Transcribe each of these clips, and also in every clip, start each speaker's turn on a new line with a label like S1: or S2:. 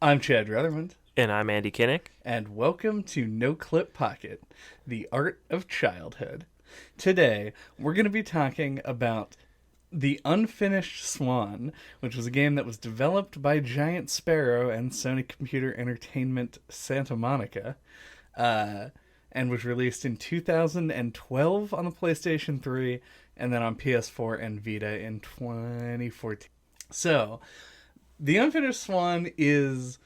S1: I'm Chad Ruthermond,
S2: And I'm Andy Kinnick.
S1: and welcome to NOCLIP Pocket, the art of childhood. Today, we're going to be talking about the Unfinished Swan, which was a game that was developed by Giant Sparrow and Sony Computer Entertainment Santa Monica, and was released in 2012 on the PlayStation 3, and then on PS4 and Vita in 2014. So, the Unfinished Swan is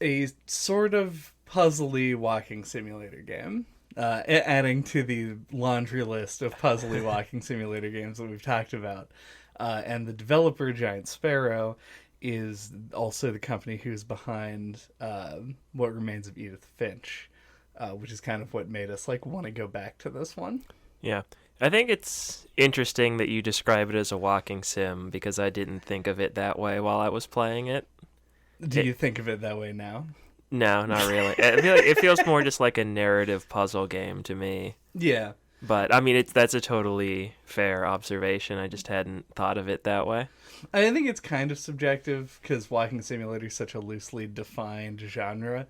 S1: a sort of puzzly walking simulator game. Adding to the laundry list of puzzly walking simulator games that we've talked about. And the developer, Giant Sparrow, is also the company who's behind What Remains of Edith Finch, which is kind of what made us want to go back to this one.
S2: Yeah. I think it's interesting that you describe it as a walking sim because I didn't think of it that way while I was playing it.
S1: Do you think of it that way now?
S2: No, not really. I feel like it feels more just like a narrative puzzle game to me.
S1: Yeah.
S2: But I mean, that's a totally fair observation. I just hadn't thought of it that way.
S1: I think it's kind of subjective because walking simulator is such a loosely defined genre.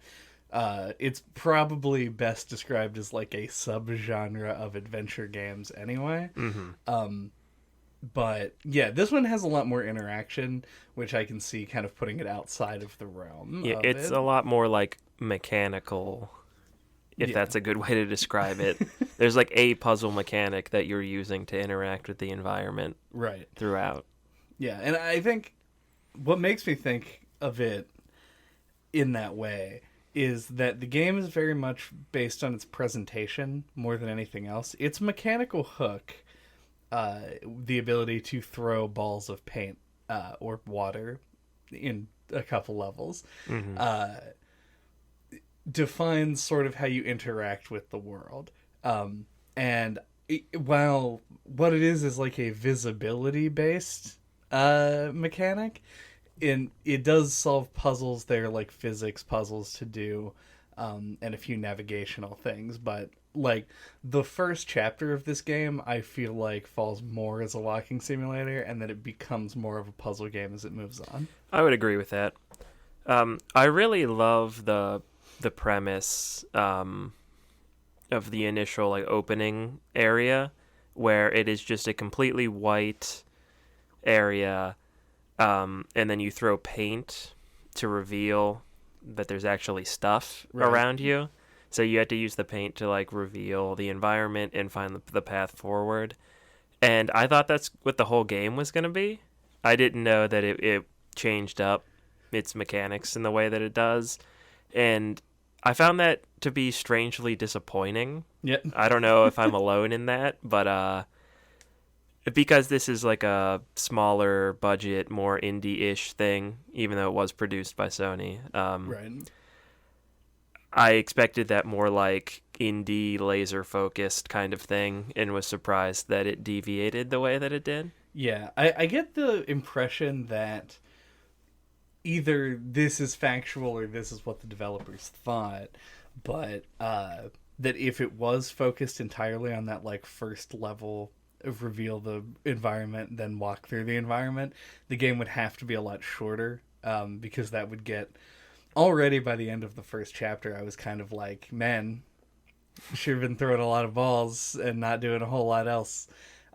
S1: It's probably best described as like a subgenre of adventure games anyway.
S2: Mm-hmm.
S1: But yeah, this one has a lot more interaction, which I can see kind of putting it outside of the realm.
S2: Yeah,
S1: of
S2: it's
S1: it.
S2: a lot more like mechanical, if that's a good way to describe it. There's like a puzzle mechanic that you're using to interact with the environment
S1: Right.
S2: throughout.
S1: Yeah, and I think what makes me think of it in that way is that the game is very much based on its presentation more than anything else. Its mechanical hook, the ability to throw balls of paint or water in a couple levels,
S2: Mm-hmm.
S1: defines sort of how you interact with the world. While what it is like a visibility based mechanic, it does solve puzzles. They're like physics puzzles to do, and a few navigational things. But like the first chapter of this game, I feel like falls more as a walking simulator, and then it becomes more of a puzzle game as it moves on.
S2: I would agree with that. I really love the premise of the initial opening area, where it is just a completely white area, and then you throw paint to reveal that there's actually stuff around you. So you had to use the paint to reveal the environment and find the path forward. And I thought that's what the whole game was going to be. I didn't know that it changed up its mechanics in the way that it does. And I found that to be strangely disappointing.
S1: Yeah.
S2: I don't know if I'm alone in that, but because this is like a smaller budget, more indie-ish thing, even though it was produced by Sony.
S1: Right.
S2: I expected that more like indie, laser-focused kind of thing, and was surprised that it deviated the way that it did.
S1: Yeah, I get the impression that either this is factual or this is what the developers thought, but that if it was focused entirely on that first level of reveal the environment, then walk through the environment, the game would have to be a lot shorter, because that would get... Already by the end of the first chapter, I was kind of like, man, should have been throwing a lot of balls and not doing a whole lot else.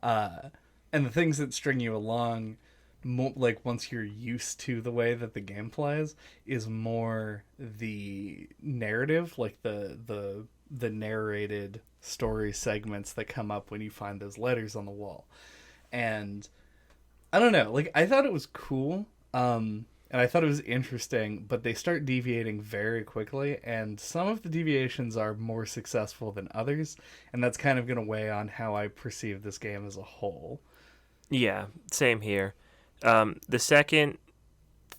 S1: And the things that string you along, once you're used to the way that the game plays, is more the narrative, the narrated story segments that come up when you find those letters on the wall. And I don't know, I thought it was cool. And I thought it was interesting, but they start deviating very quickly, and some of the deviations are more successful than others, and that's kind of going to weigh on how I perceive this game as a whole.
S2: Yeah, same here. The second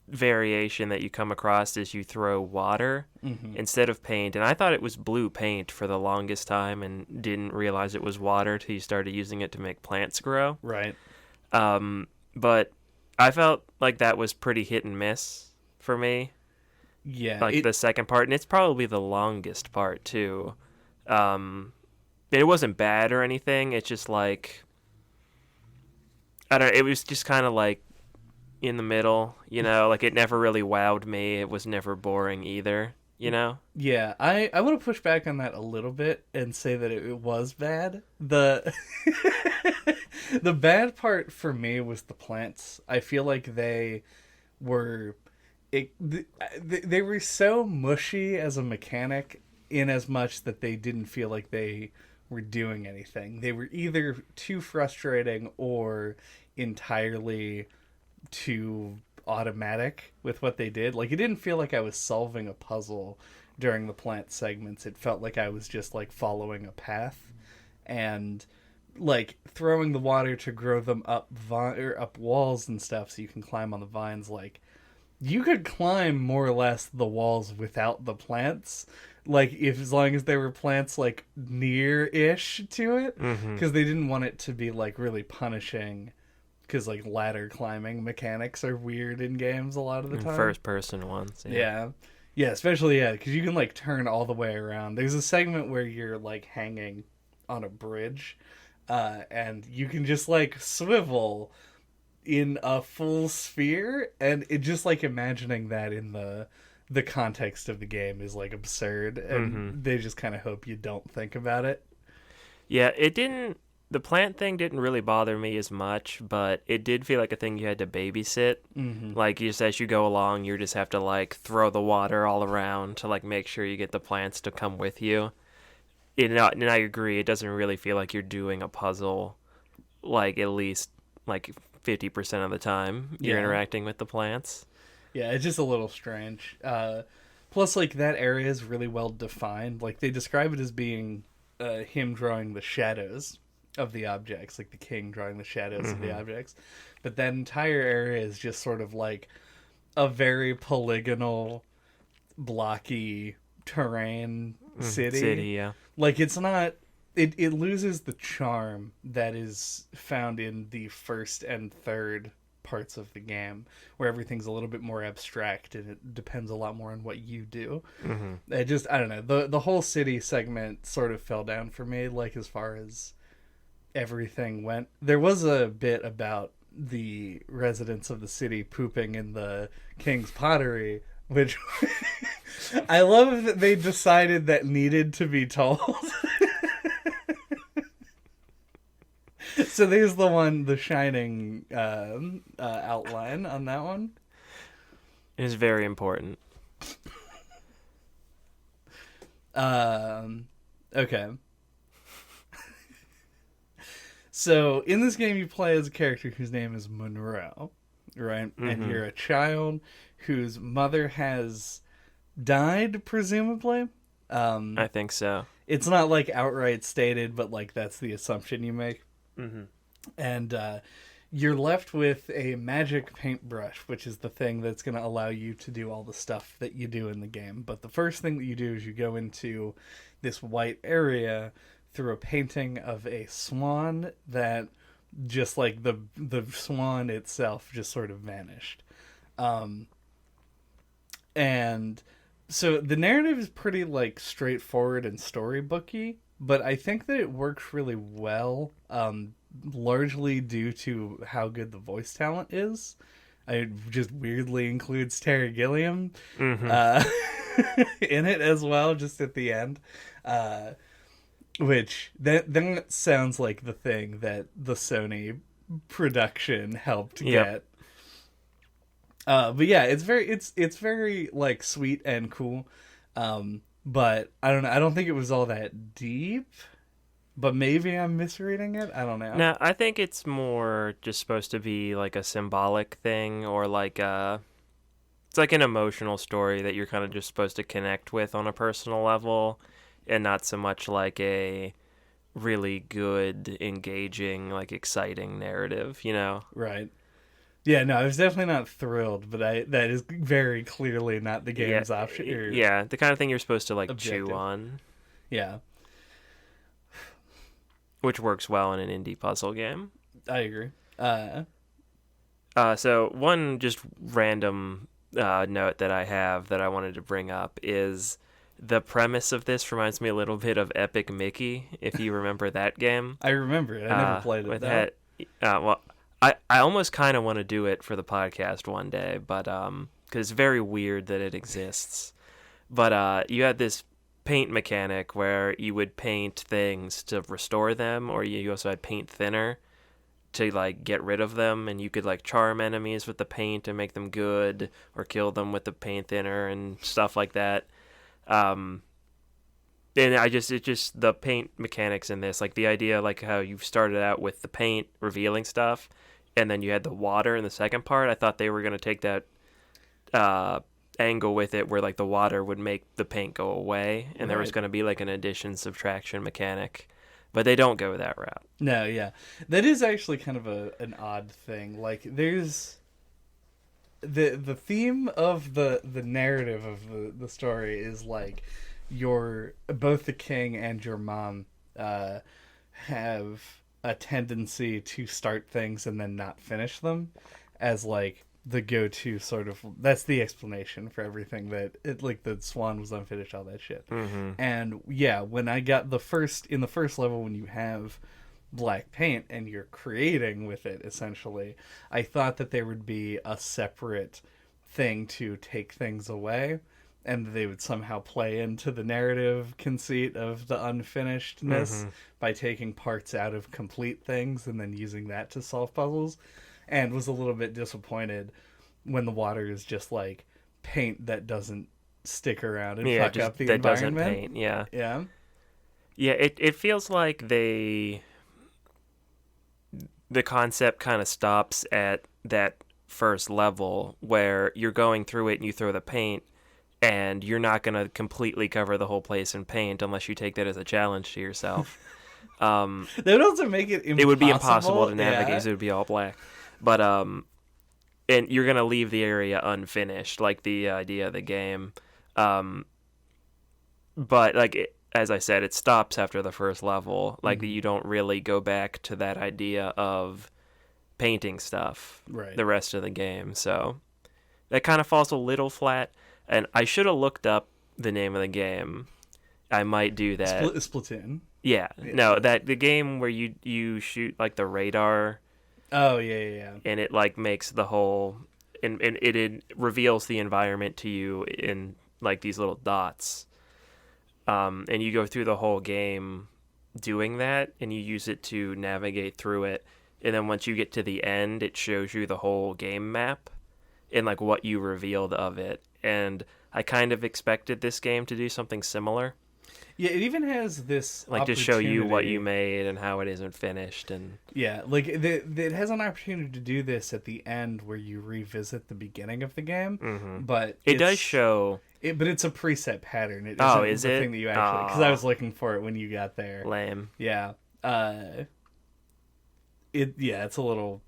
S2: variation that you come across is you throw water instead of paint, and I thought it was blue paint for the longest time and didn't realize it was water till you started using it to make plants grow.
S1: Right.
S2: But I felt like that was pretty hit and miss for me.
S1: Yeah.
S2: The second part, and it's probably the longest part too. It wasn't bad or anything. It's just I don't know, it was just kind of in the middle, you know, like it never really wowed me. It was never boring either, you know?
S1: Yeah, I want to push back on that a little bit and say that it was bad. The the bad part for me was the plants. I feel like they were they were so mushy as a mechanic in as much that they didn't feel like they were doing anything. They were either too frustrating or entirely too automatic with what they did. Like, it didn't feel like I was solving a puzzle during the plant segments. It felt like I was just like following a path and like throwing the water to grow them up or up walls and stuff so you can climb on the vines. Like, you could climb more or less the walls without the plants, like, if as long as there were plants like near-ish to it, because they didn't want it to be like really punishing, because like ladder climbing mechanics are weird in games a lot of the time.
S2: First person ones.
S1: Yeah, especially because you can like turn all the way around. There's a segment where you're like hanging on a bridge, and you can just like swivel in a full sphere, and it just like imagining that in the context of the game is like absurd, and they just kind of hope you don't think about it.
S2: Yeah, the plant thing didn't really bother me as much, but it did feel like a thing you had to babysit. Like, just as you go along, you just have to like throw the water all around to like make sure you get the plants to come with you. And I agree, it doesn't really feel like you're doing a puzzle, like at least like 50% of the time you're interacting with the plants.
S1: Yeah, it's just a little strange. Plus, like, that area is really well defined. Like, they describe it as being him drawing the shadows of the objects, like the king drawing the shadows of the objects. But that entire area is just sort of like a very polygonal, blocky terrain city.
S2: Yeah.
S1: Like, it's not... It loses the charm that is found in the first and third parts of the game, where everything's a little bit more abstract and it depends a lot more on what you do. I don't know, the whole city segment sort of fell down for me, like, as far as everything went. There was a bit about the residents of the city pooping in the king's pottery, which I love that they decided that needed to be told. So there's the shining outline on that one.
S2: It is very important.
S1: Okay. So in this game, you play as a character whose name is Monroe, right? And you're a child whose mother has died, presumably.
S2: I think so.
S1: It's not like outright stated, but like that's the assumption you make. And you're left with a magic paintbrush, which is the thing that's going to allow you to do all the stuff that you do in the game. But the first thing that you do is you go into this white area through a painting of a swan that just like the swan itself just sort of vanished. And so the narrative is pretty like straightforward and storybooky, but I think that it works really well, largely due to how good the voice talent is. It just weirdly includes Terry Gilliam in it as well, just at the end. Which, that sounds like the thing that the Sony production helped get. But yeah, it's very like sweet and cool. But I don't know. I don't think it was all that deep. But maybe I'm misreading it. I don't know.
S2: No, I think it's more just supposed to be like a symbolic thing, or like it's like an emotional story that you're kind of just supposed to connect with on a personal level, and not so much like a really good, engaging, like exciting narrative, you know?
S1: Right. Yeah, no, I was definitely not thrilled, but that is very clearly not the game's option.
S2: Yeah, the kind of thing you're supposed to like
S1: objective.
S2: chew on.
S1: Yeah.
S2: Which works well in an indie puzzle game.
S1: I agree.
S2: So one just random note that I have that I wanted to bring up is the premise of this reminds me a little bit of Epic Mickey, if you remember that game.
S1: I remember it. I never played it, though.
S2: Well, I almost kind of want to do it for the podcast one day, but because it's very weird that it exists. But you had this paint mechanic where you would paint things to restore them, or you also had paint thinner to like get rid of them, and you could like charm enemies with the paint and make them good, or kill them with the paint thinner and stuff like that. And it's just the paint mechanics in this, like the idea, like how you started out with the paint revealing stuff, and then you had the water in the second part. I thought they were going to take that angle with it where like the water would make the paint go away, and there was going to be like an addition subtraction mechanic, but they don't go that route.
S1: No, yeah. That is actually kind of an odd thing. Like there's the theme of the narrative of the story is like both the king and your mom have a tendency to start things and then not finish them as like the go-to sort of, that's the explanation for everything, that it, like the swan was unfinished, all that shit. And yeah, when I got in the first level, when you have black paint and you're creating with it essentially, I thought that there would be a separate thing to take things away, and they would somehow play into the narrative conceit of the unfinishedness by taking parts out of complete things and then using that to solve puzzles, and was a little bit disappointed when the water is just like paint that doesn't stick around and fuck up the environment.
S2: Doesn't paint, yeah. Yeah, it feels like the concept kind of stops at that first level where you're going through it and you throw the paint, and you're not going to completely cover the whole place in paint unless you take that as a challenge to yourself.
S1: That would also make it impossible.
S2: It would be impossible to navigate because it would be all black. But and you're going to leave the area unfinished, like the idea of the game. But like as I said, it stops after the first level. Like you don't really go back to that idea of painting stuff the rest of the game. So that kind of falls a little flat. And I should have looked up the name of the game. I might do that.
S1: Splatoon.
S2: Yeah. No, that the game where you shoot like the radar.
S1: Oh yeah.
S2: And it like makes the whole, and it reveals the environment to you in like these little dots. And you go through the whole game doing that, and you use it to navigate through it. And then once you get to the end, it shows you the whole game map and like what you revealed of it. And I kind of expected this game to do something similar.
S1: Yeah, it even has this
S2: like to show you what you made and how it isn't finished. And
S1: yeah, like it has an opportunity to do this at the end where you revisit the beginning of the game. But
S2: it does show
S1: it, but it's a preset pattern. It
S2: is
S1: the
S2: it?
S1: Thing that you actually, because I was looking for it when you got there.
S2: Lame.
S1: Yeah. It's a little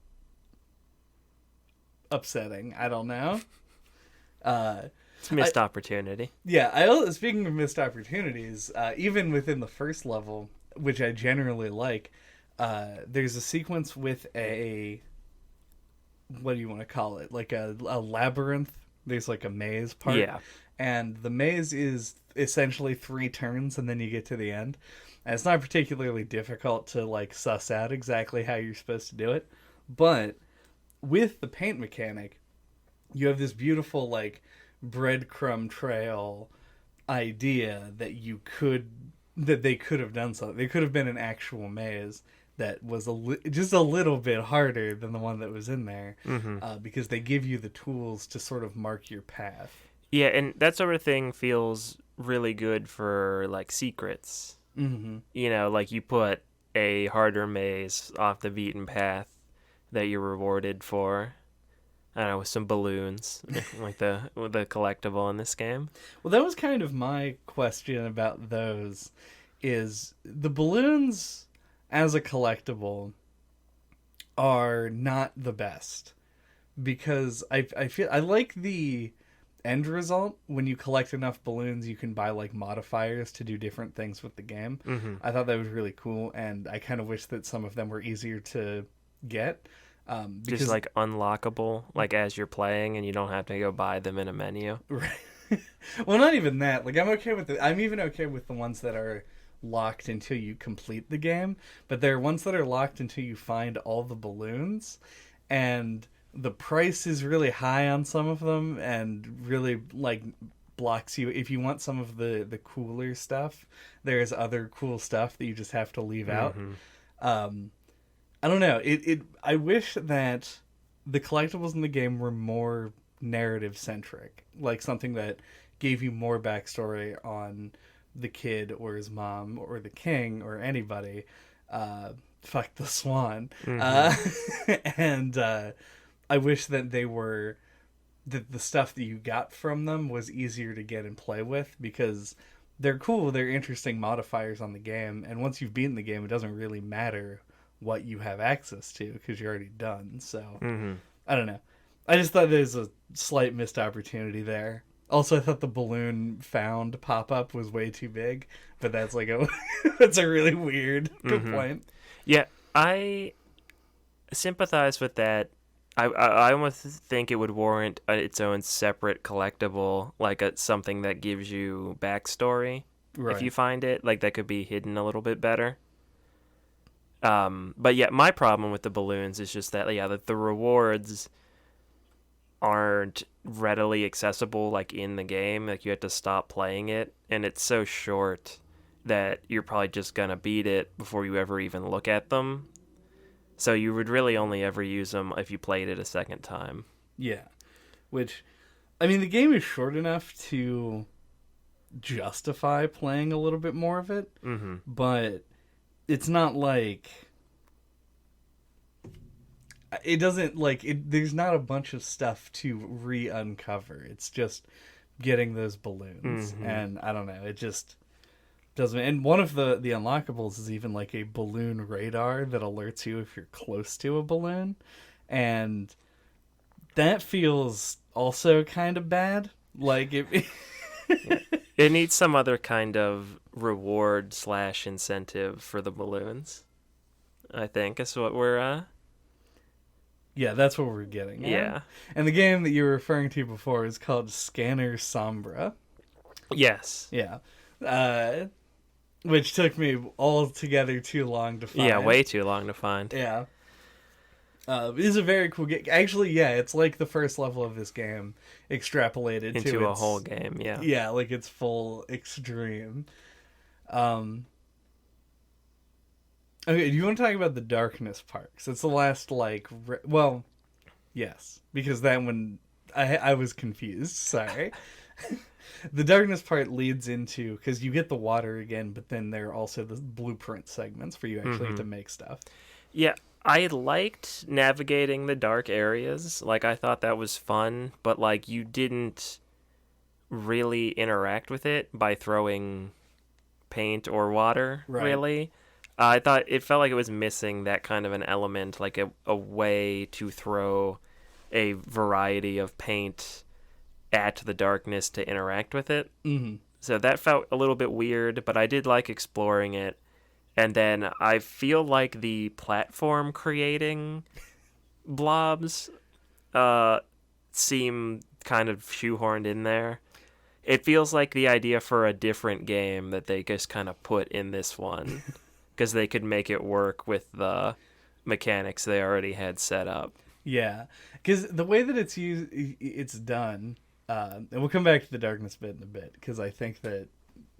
S1: upsetting. I don't know.
S2: It's a missed opportunity.
S1: Yeah, speaking of missed opportunities, even within the first level, which I generally like, there's a sequence with a, what do you want to call it? Like a labyrinth. There's like a maze part.
S2: Yeah.
S1: And the maze is essentially 3 turns, and then you get to the end. And it's not particularly difficult to like suss out exactly how you're supposed to do it. But with the paint mechanic, you have this beautiful like breadcrumb trail idea that they could have done something. They could have been an actual maze that was just a little bit harder than the one that was in there, because they give you the tools to sort of mark your path.
S2: Yeah, and that sort of thing feels really good for like secrets. You know, like you put a harder maze off the beaten path that you're rewarded for. I don't know, with some balloons, like the collectible in this game.
S1: Well, that was kind of my question about those, is the balloons as a collectible are not the best, because I feel I like the end result. When you collect enough balloons, you can buy like modifiers to do different things with the game. I thought that was really cool, and I kind of wish that some of them were easier to get. Because,
S2: just like unlockable, like as you're playing, and you don't have to go buy them in a menu.
S1: Right. Well, not even that. Like I'm even okay with the ones that are locked until you complete the game, but there are ones that are locked until you find all the balloons, and the price is really high on some of them and really like blocks you. If you want some of the cooler stuff, there's other cool stuff that you just have to leave out. I don't know. I wish that the collectibles in the game were more narrative centric, like something that gave you more backstory on the kid or his mom or the king or anybody. Fuck the swan. And I wish that that the stuff that you got from them was easier to get and play with, because they're cool, they're interesting modifiers on the game, and once you've beaten the game, it doesn't really matter what you have access to because you're already done. So I don't know. I just thought there's a slight missed opportunity there. Also, I thought the balloon found pop-up was way too big, but that's like that's a really weird complaint.
S2: Yeah, I sympathize with that. I almost think it would warrant its own separate collectible, like something that gives you backstory. Right. If you find it, like that could be hidden a little bit better. But yeah, my problem with the balloons is just that the rewards aren't readily accessible like in the game. Like you have to stop playing it, and it's so short that you're probably just gonna beat it before you ever even look at them. So you would really only ever use them if you played it a second time.
S1: Yeah. Which, I mean, the game is short enough to justify playing a little bit more of it, but it's not like... It doesn't, like... There's not a bunch of stuff to re-uncover. It's just getting those balloons. And I don't know, it just... doesn't. And one of the unlockables is even like a balloon radar that alerts you if you're close to a balloon, and that feels also kind of bad. Like
S2: it needs some other kind of reward / incentive for the balloons, I think is what we're
S1: yeah, that's what we're getting at.
S2: Yeah.
S1: And the game that you were referring to before is called Scanner Sombra.
S2: Yes.
S1: Yeah. Which took me altogether too long to find.
S2: Yeah, way too long to find.
S1: Yeah. It is a very cool game. Actually, yeah, it's like the first level of this game extrapolated
S2: into a whole game, yeah.
S1: Yeah, like its full extreme. Okay, do you want to talk about the darkness part? 'Cause it's the last, like... well, yes. Because that one... I was confused. Sorry. The darkness part leads into, because you get the water again, but then there are also the blueprint segments where you actually have to make stuff.
S2: Yeah, I liked navigating the dark areas. Like, I thought that was fun, but, like, you didn't really interact with it by throwing paint or water, really. I thought it felt like it was missing that kind of an element, like a way to throw a variety of paint at the darkness to interact with it. So that felt a little bit weird, but I did like exploring it. And then I feel like the platform creating blobs seem kind of shoehorned in there. It feels like the idea for a different game that they just kind of put in this one because they could make it work with the mechanics they already had set up.
S1: Yeah, because the way that it's done... and we'll come back to the darkness bit in a bit, because I think that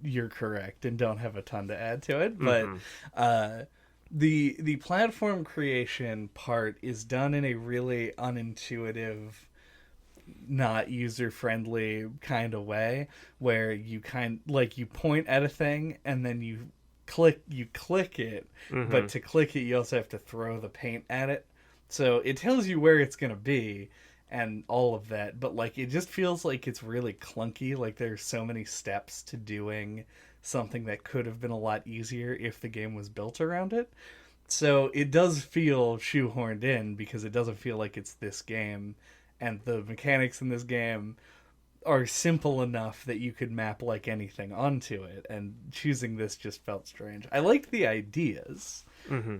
S1: you're correct and don't have a ton to add to it. But the platform creation part is done in a really unintuitive, not user-friendly kind of way, where you you point at a thing and then you click it, but to click it you also have to throw the paint at it. So it tells you where it's going to be and all of that, but like it just feels like it's really clunky. Like there's so many steps to doing something that could have been a lot easier if the game was built around it. So it does feel shoehorned in because it doesn't feel like it's this game, and the mechanics in this game are simple enough that you could map like anything onto it, and choosing this just felt strange. I liked the ideas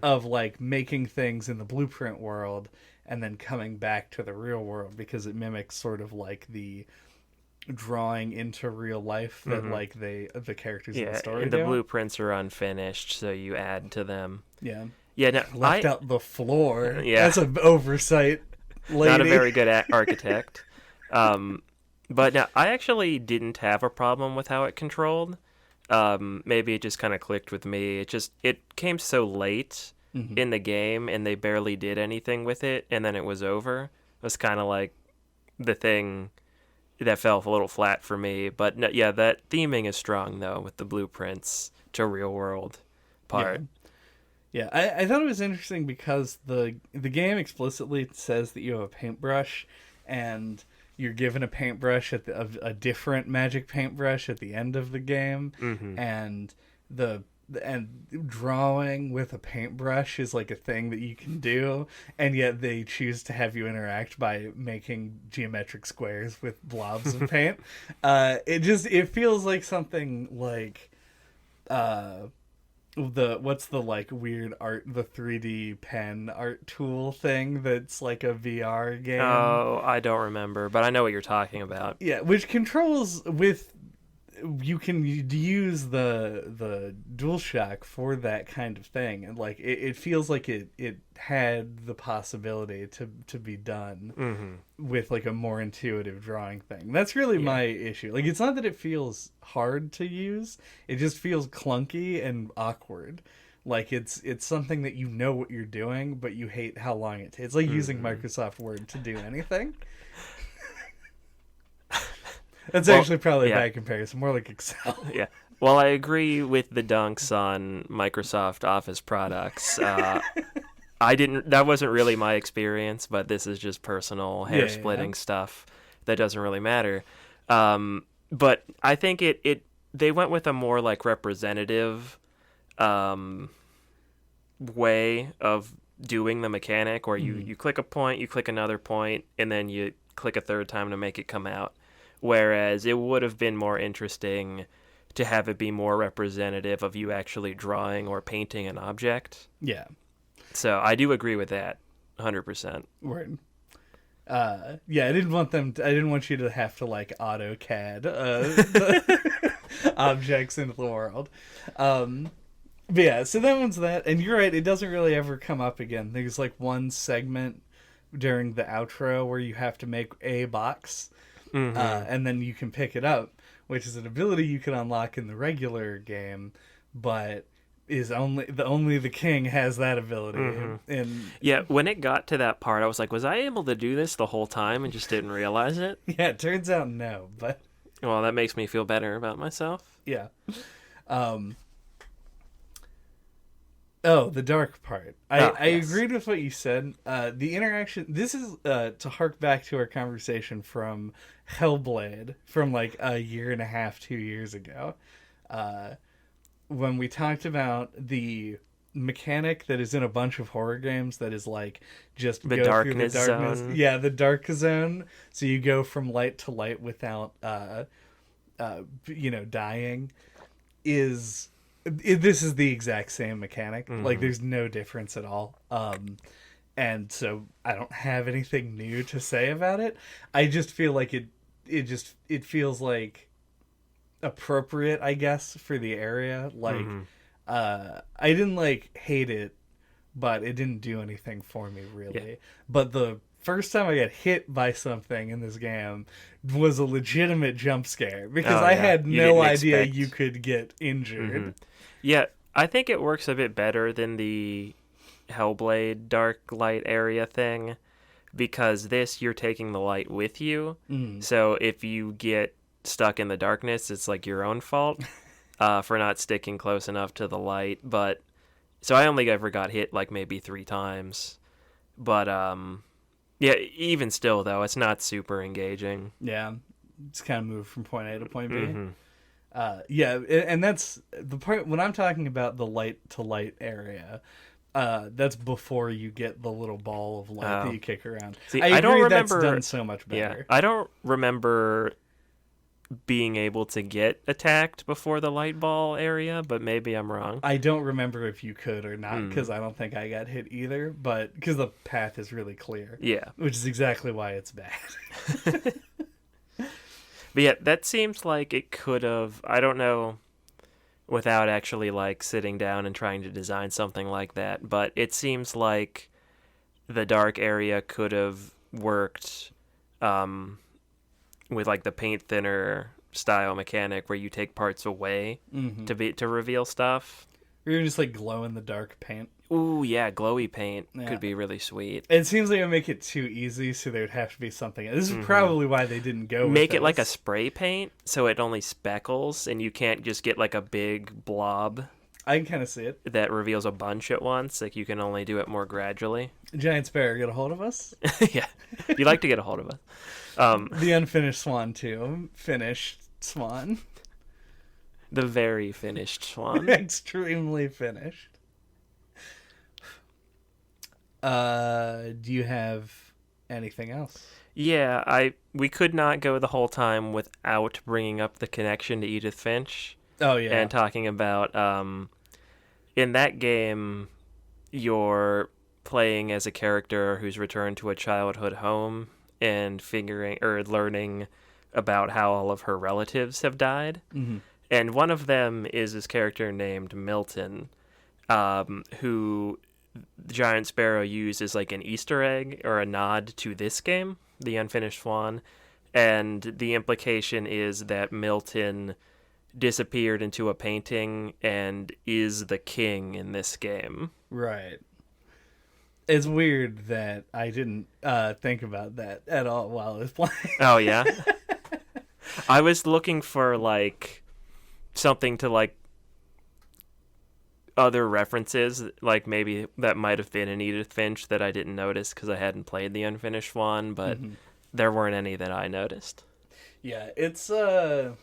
S1: of like making things in the blueprint world and then coming back to the real world, because it mimics sort of like the drawing into real life that like the characters in the
S2: Yeah,
S1: story
S2: and the
S1: do.
S2: blueprints are unfinished, so you add to them.
S1: Yeah.
S2: Yeah, no,
S1: Left out the floor.
S2: Yeah.
S1: That's an oversight, lady.
S2: Not a very good architect. But no, I actually didn't have a problem with how it controlled. Maybe it just kind of clicked with me. It came so late in the game, and they barely did anything with it, and then it was over. It was kind of like the thing that fell a little flat for me. But no, yeah, that theming is strong though, with the blueprints to real world part.
S1: Yeah, I thought it was interesting because the game explicitly says that you have a paintbrush, and you're given a paintbrush at a different magic paintbrush at the end of the game, and drawing with a paintbrush is like a thing that you can do, and yet they choose to have you interact by making geometric squares with blobs of paint. It feels like something like what's the like weird art, the 3D pen art tool thing that's like a VR game.
S2: Oh, I don't remember, but I know what you're talking about.
S1: Yeah, which controls with you can use the DualShock for that kind of thing, and like it feels like it had the possibility to be done with like a more intuitive drawing thing. That's really my issue. Like, it's not that it feels hard to use, it just feels clunky and awkward. Like it's something that you know what you're doing, but you hate how long it takes. It's like using Microsoft Word to do anything. That's actually probably a bad comparison. More like Excel.
S2: Yeah. Well, I agree with the dunks on Microsoft Office products. That wasn't really my experience, but this is just personal hair-splitting stuff that doesn't really matter. But I think they went with a more like representative way of doing the mechanic, where you click a point, you click another point, and then you click a third time to make it come out. Whereas it would have been more interesting to have it be more representative of you actually drawing or painting an object.
S1: Yeah.
S2: So I do agree with that, 100%.
S1: Word. Yeah, I didn't want you to have to like AutoCAD objects into the world. But yeah, so that one's that, and you're right, it doesn't really ever come up again. There's like one segment during the outro where you have to make a box. And then you can pick it up, which is an ability you can unlock in the regular game, but is only the king has that ability. And
S2: yeah, when it got to that part, I was like, was I able to do this the whole time and just didn't realize it?
S1: Yeah, it turns out no, but
S2: well, that makes me feel better about myself.
S1: Yeah. Oh, the dark part. I agreed with what you said. The interaction... This is to hark back to our conversation from Hellblade from like a year and a half, 2 years ago. When we talked about the mechanic that is in a bunch of horror games that is like just
S2: the
S1: go
S2: darkness
S1: through the darkness
S2: zone.
S1: Yeah, the dark zone. So you go from light to light without dying. This is the exact same mechanic. Like, there's no difference at all. And so I don't have anything new to say about it. I just feel like it feels like appropriate, I guess, for the area. Like, I didn't like hate it, but it didn't do anything for me really. Yeah. But the first time I got hit by something in this game was a legitimate jump scare because I had no idea you could get injured.
S2: Yeah, I think it works a bit better than the Hellblade dark light area thing, because this, you're taking the light with you. So if you get stuck in the darkness, it's like your own fault for not sticking close enough to the light. But so I only ever got hit like maybe 3 times. But yeah, even still though, it's not super engaging.
S1: Yeah, it's kind of moved from point A to point B. Yeah, and that's the part when I'm talking about the light to light area. That's before you get the little ball of light that you kick around.
S2: See,
S1: I
S2: don't remember
S1: that's done so much better.
S2: Yeah, I don't remember being able to get attacked before the light ball area, but maybe I'm wrong.
S1: I don't remember if you could or not, because I don't think I got hit either, but because the path is really clear.
S2: Yeah.
S1: Which is exactly why it's bad.
S2: But yeah, that seems like it could have. I don't know, without actually like sitting down and trying to design something like that, but it seems like the dark area could have worked with like the paint thinner style mechanic where you take parts away to reveal stuff.
S1: Or even just like glow in the dark paint.
S2: Ooh, yeah, glowy paint could be really sweet.
S1: It seems like it would make it too easy, so there would have to be something. This is probably why they didn't go with
S2: Make
S1: this.
S2: it like a spray paint, so it only speckles, and you can't just get like a big blob
S1: I can kind of see it.
S2: that reveals a bunch at once. Like, you can only do it more gradually.
S1: Giant Sparrow, get a hold of us?
S2: Yeah, you like to get a hold of us.
S1: The Unfinished Swan, too. Finished Swan.
S2: The very finished swan.
S1: Extremely finished. Do you have anything else?
S2: Yeah, we could not go the whole time without bringing up the connection to Edith Finch.
S1: Oh, yeah.
S2: And talking about, in that game, you're playing as a character who's returned to a childhood home and learning about how all of her relatives have died.
S1: Mm-hmm.
S2: And one of them is this character named Milton, who Giant Sparrow used as like an Easter egg or a nod to this game, The Unfinished Swan. And the implication is that Milton disappeared into a painting and is the king in this game.
S1: Right. It's weird that I didn't think about that at all while I was playing.
S2: Oh, yeah? I was looking for, like, something to, like, other references, like maybe that might have been in Edith Finch that I didn't notice because I hadn't played The Unfinished Swan, but there weren't any that I noticed.
S1: Yeah, it's I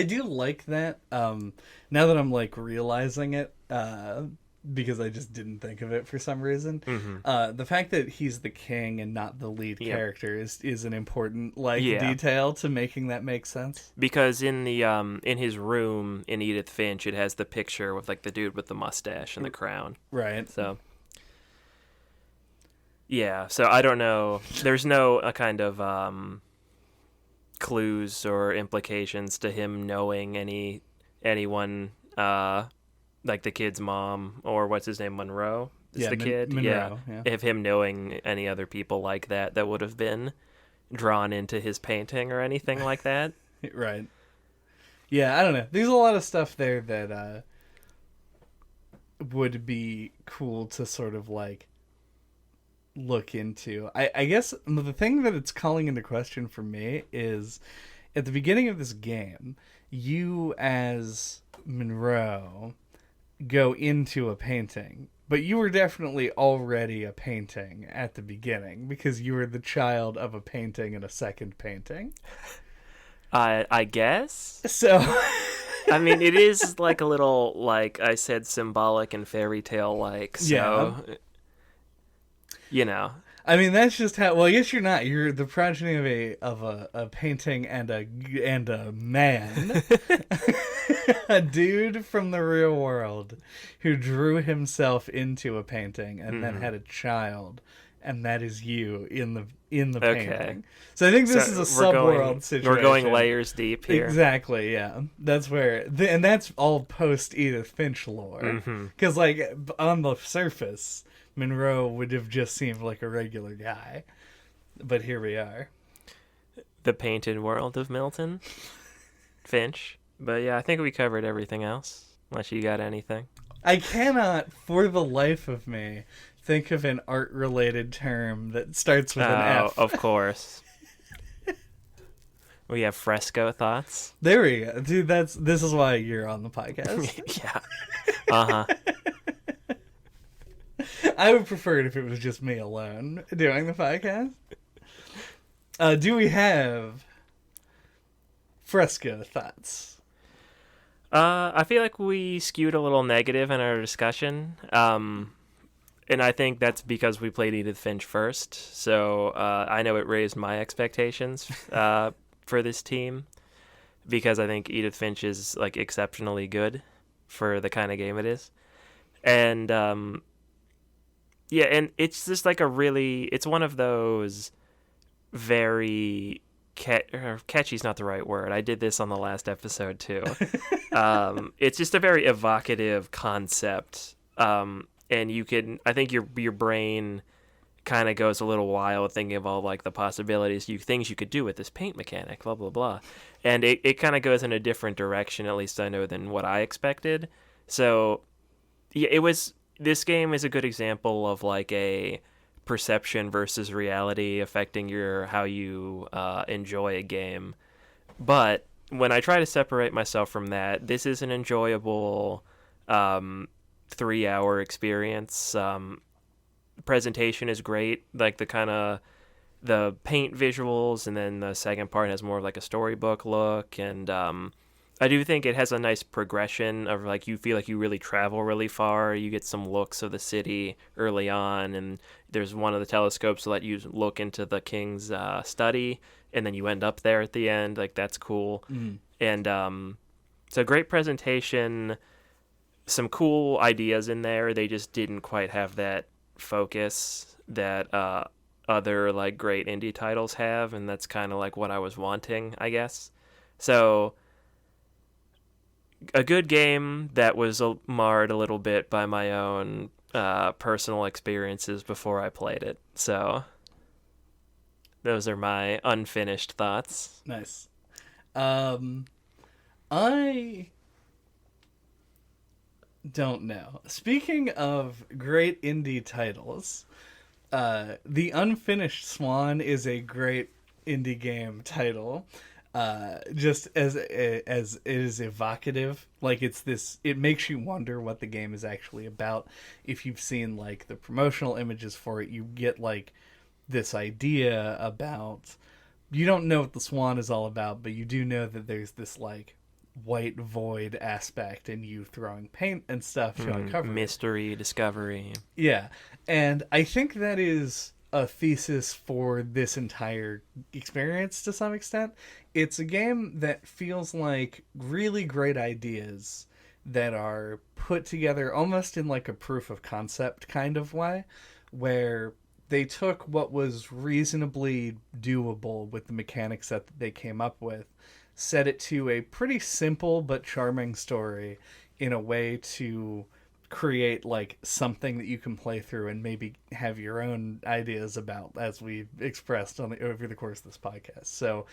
S1: do like that. Now that I'm like realizing it, because I just didn't think of it for some reason. The fact that he's the king and not the lead character is an important detail to making that make sense.
S2: Because in the in his room in Edith Finch, it has the picture with like the dude with the mustache and the crown.
S1: Right.
S2: So yeah, so I don't know. There's no kind of clues or implications to him knowing anyone like the kid's mom, or what's his name, Monroe is the kid.
S1: Monroe,
S2: yeah. If him knowing any other people like that would have been drawn into his painting or anything like that.
S1: Right. Yeah, I don't know. There's a lot of stuff there that would be cool to sort of like look into. I guess the thing that it's calling into question for me is at the beginning of this game, you as Monroe go into a painting, but you were definitely already a painting at the beginning because you were the child of a painting and a second painting.
S2: I guess
S1: so.
S2: I mean, it is like a little, like I said, symbolic and fairy tale like. So, you know.
S1: I mean, that's just how. Well, I guess you're not. You're the progeny of a painting and a man, a dude from the real world who drew himself into a painting and then had a child, and that is you in the painting. So I think this is a subworld situation.
S2: We're going layers deep here.
S1: Exactly. Yeah, that's where, and that's all post Edith Finch lore. Because like on the surface, Monroe would have just seemed like a regular guy, but here we are.
S2: The painted world of Milton Finch. But yeah, I think we covered everything else, unless you got anything.
S1: I cannot, for the life of me, think of an art-related term that starts with an F.
S2: Of course. We have fresco thoughts.
S1: There we go. Dude, this is why you're on the podcast.
S2: Yeah. Uh-huh.
S1: I would prefer it if it was just me alone doing the podcast. Do we have fresco thoughts?
S2: I feel like we skewed a little negative in our discussion. And I think that's because we played Edith Finch first. So I know it raised my expectations for this team, because I think Edith Finch is like exceptionally good for the kind of game it is. And yeah, and it's just like it's one of those very catchy's not the right word. I did this on the last episode too. It's just a very evocative concept, and I think your brain kind of goes a little wild thinking of all like the possibilities, things you could do with this paint mechanic, blah blah blah, and it kind of goes in a different direction, at least I know, than what I expected. So yeah, this game is a good example of like a perception versus reality affecting how you enjoy a game. But when I try to separate myself from that, this is an enjoyable 3-hour experience. Presentation is great, like the paint visuals, and then the second part has more of like a storybook look, and I do think it has a nice progression of like you feel like you really travel really far. You get some looks of the city early on, and there's one of the telescopes to let you look into the king's study, and then you end up there at the end. Like that's cool. And so great presentation, some cool ideas in there. They just didn't quite have that focus that other like great indie titles have, and that's kind of like what I was wanting, I guess. So a good game that was marred a little bit by my own personal experiences before I played it. So those are my unfinished thoughts.
S1: Nice. I don't know. Speaking of great indie titles, The Unfinished Swan is a great indie game title. Just as it is evocative, like it makes you wonder what the game is actually about. If you've seen like the promotional images for it, you get like this idea about, you don't know what the swan is all about, but you do know that there's this like white void aspect in you throwing paint and stuff to uncover
S2: mystery, discovery.
S1: Yeah, and I think that is a thesis for this entire experience to some extent. It's a game that feels like really great ideas that are put together almost in like a proof of concept kind of way, where they took what was reasonably doable with the mechanics that they came up with, set it to a pretty simple but charming story in a way to create like something that you can play through and maybe have your own ideas about, as we expressed over the course of this podcast. So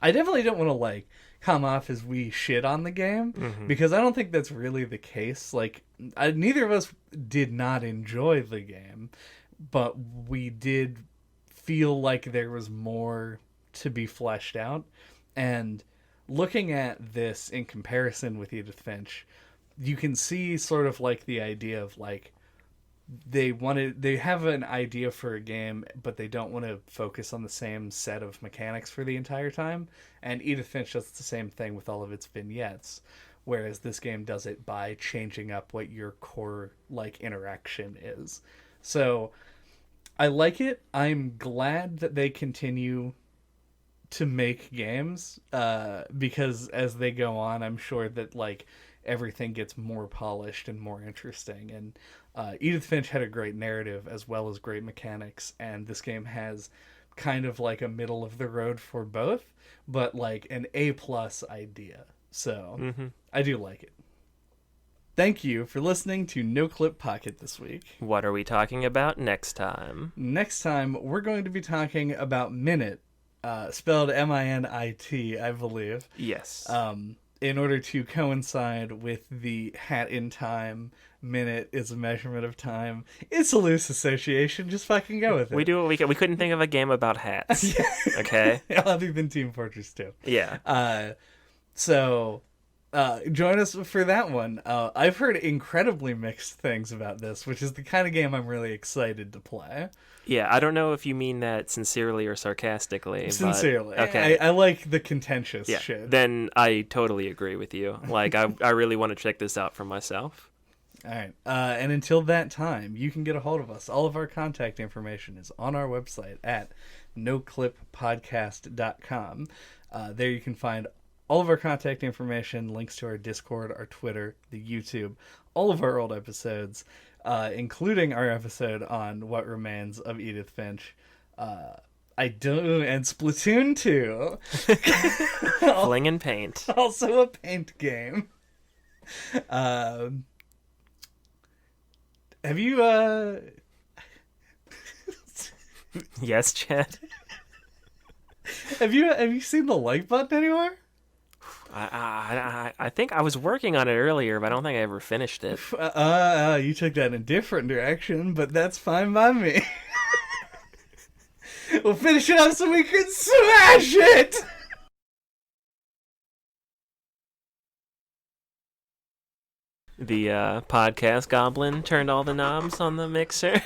S1: I definitely don't want to like come off as we shit on the game, because I don't think that's really the case. Like neither of us did not enjoy the game, but we did feel like there was more to be fleshed out. And looking at this in comparison with Edith Finch, you can see sort of like the idea of like they have an idea for a game, but they don't want to focus on the same set of mechanics for the entire time. And Edith Finch does the same thing with all of its vignettes, whereas this game does it by changing up what your core like interaction is. So I like it. I'm glad that they continue to make games, because as they go on, I'm sure that like everything gets more polished and more interesting. And Edith Finch had a great narrative as well as great mechanics, and this game has kind of like a middle of the road for both, but like an A+ idea. So I do like it. Thank you for listening to NOCLIP Pocket this week.
S2: What are we talking about next time?
S1: Next time, we're going to be talking about Minute, spelled M-I-N-I-T, I believe.
S2: Yes.
S1: In order to coincide with the hat in time, minute is a measurement of time. It's a loose association. Just fucking go with it.
S2: We do what we can. We couldn't think of a game about hats. Okay?
S1: Other than Team Fortress 2.
S2: Yeah.
S1: So join us for that one. I've heard incredibly mixed things about this, which is the kind of game I'm really excited to play.
S2: Yeah, I don't know if you mean that sincerely or sarcastically.
S1: Sincerely.
S2: But, okay.
S1: I like the contentious
S2: yeah,
S1: shit.
S2: Then I totally agree with you. Like, I really want to check this out for myself.
S1: All right. And until that time, you can get a hold of us. All of our contact information is on our website at noclippodcast.com. There you can find all of our contact information, links to our Discord, our Twitter, the YouTube, all of our old episodes, including our episode on What Remains of Edith Finch. I do, and Splatoon 2.
S2: Fling and paint.
S1: Also a paint game. Have you,
S2: Yes, Chad?
S1: have you seen the like button anywhere?
S2: I think I was working on it earlier, but I don't think I ever finished it.
S1: You took that in a different direction, but that's fine by me. We'll finish it up so we can smash it!
S2: The podcast goblin turned all the knobs on the mixer.